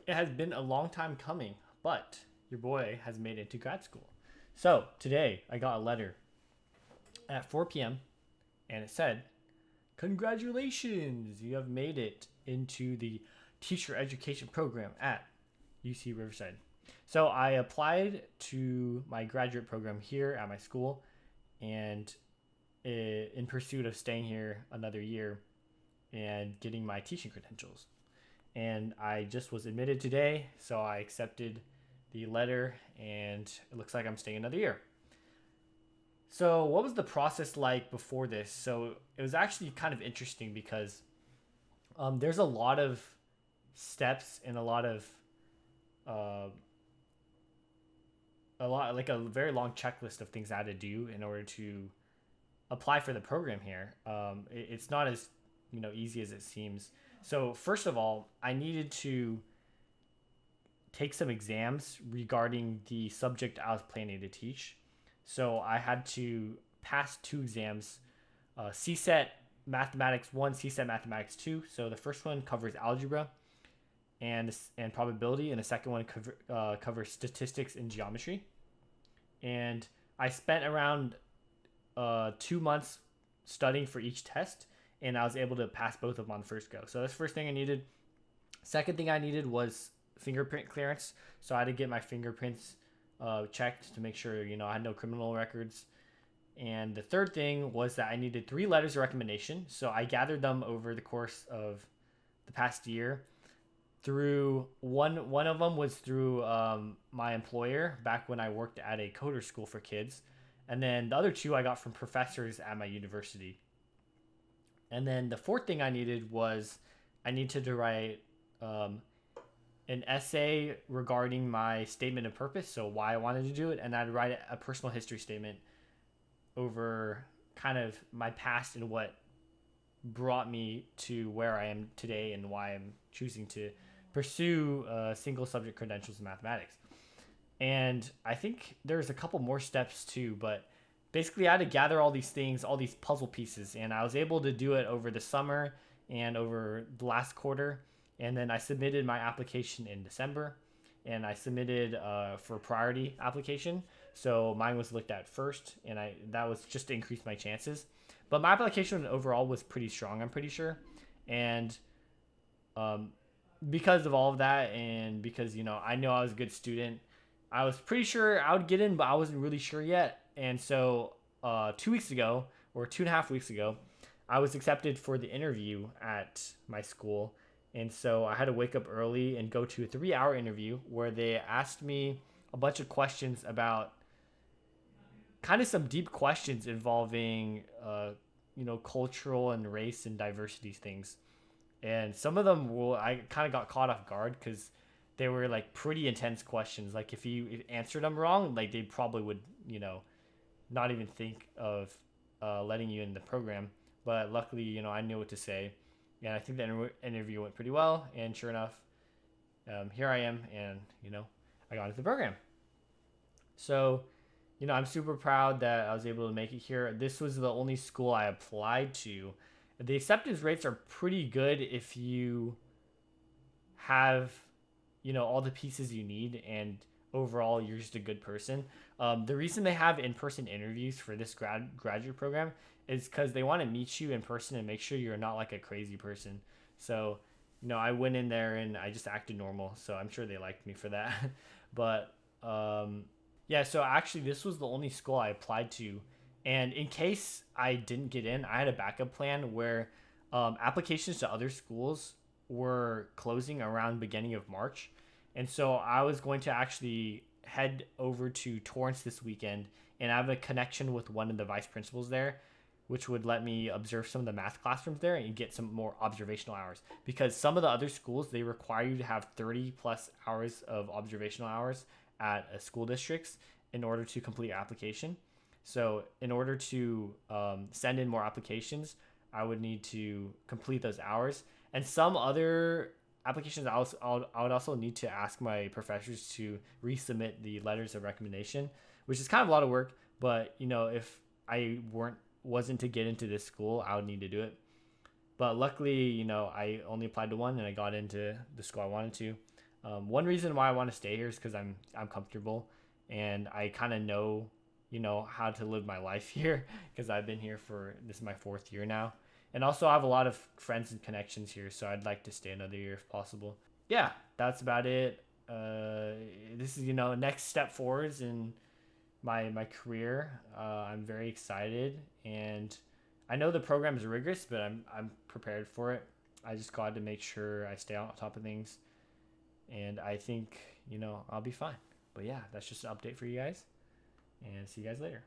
it has been a long time coming, but your boy has made it to grad school. So today I got a letter at 4 p.m. and it said, "Congratulations, you have made it into the teacher education program at UC Riverside." So I applied to my graduate program here at my school, and in pursuit of staying here another year and getting my teaching credentials. And I just was admitted today, so I accepted the letter, and it looks like I'm staying another year. So, what was the process like before this? So, it was actually kind of interesting because there's a lot of steps and uh, a very long checklist of things I had to do in order to apply for the program here. It's not as easy as it seems. So first of all, I needed to take some exams regarding the subject I was planning to teach. So I had to pass two exams, CSET Mathematics 1, CSET Mathematics 2. So the first one covers algebra and probability, and the second one covers statistics and geometry. And I spent around 2 months studying for each test, and I was able to pass both of them on the first go. So that's the first thing I needed. Second thing I needed was fingerprint clearance. So I had to get my fingerprints checked to make sure I had no criminal records. And the third thing was that I needed 3 letters of recommendation. So I gathered them over the course of the past year. Through one of them was through my employer back when I worked at a coder school for kids, and then the other two I got from professors at my university. And then the fourth thing I needed was I needed to write an essay regarding my statement of purpose, so why I wanted to do it, and I'd write a personal history statement over kind of my past and what brought me to where I am today and why I'm choosing to pursue single subject credentials in mathematics. And I think there's a couple more steps too, but basically I had to gather all these things, all these puzzle pieces, and I was able to do it over the summer and over the last quarter. And then I submitted my application in December, and I submitted for priority application. So mine was looked at first, and that was just to increase my chances. But my application overall was pretty strong, I'm pretty sure. And because of all of that, and because I know I was a good student, I was pretty sure I would get in, but I wasn't really sure yet. And so 2 weeks ago, or 2.5 weeks ago, I was accepted for the interview at my school. And so I had to wake up early and go to a 3-hour interview where they asked me a bunch of questions about kind of some deep questions involving cultural and race and diversity things. And some of them I kind of got caught off guard because they were like pretty intense questions. Like if you answered them wrong, like they probably would not even think of letting you in the program. But luckily I knew what to say, and I think the interview went pretty well. And sure enough, here I am, and I got into the program. So I'm super proud that I was able to make it here. This was the only school I applied to. The acceptance rates are pretty good if you have, all the pieces you need, and overall you're just a good person. The reason they have in-person interviews for this graduate program is because they want to meet you in person and make sure you're not like a crazy person. So, I went in there and I just acted normal. So I'm sure they liked me for that. But yeah, so actually this was the only school I applied to. And in case I didn't get in, I had a backup plan where applications to other schools were closing around beginning of March. And so I was going to actually head over to Torrance this weekend, and I have a connection with one of the vice principals there, which would let me observe some of the math classrooms there and get some more observational hours. Because some of the other schools, they require you to have 30 plus hours of observational hours at a school districts in order to complete your application. So in order to send in more applications, I would need to complete those hours. And some other applications, I would also need to ask my professors to resubmit the letters of recommendation, which is kind of a lot of work. But if I wasn't to get into this school, I would need to do it. But luckily, I only applied to one, and I got into the school I wanted to. One reason why I want to stay here is because I'm comfortable, and I kind of know, how to live my life here because I've been here for this is my 4th year now, and also I have a lot of friends and connections here, so I'd like to stay another year if possible. Yeah, that's about it. This is next step forwards in my career. I'm very excited, and I know the program is rigorous, but I'm prepared for it. I just got to make sure I stay on top of things, and I think I'll be fine. But yeah, that's just an update for you guys, and see you guys later.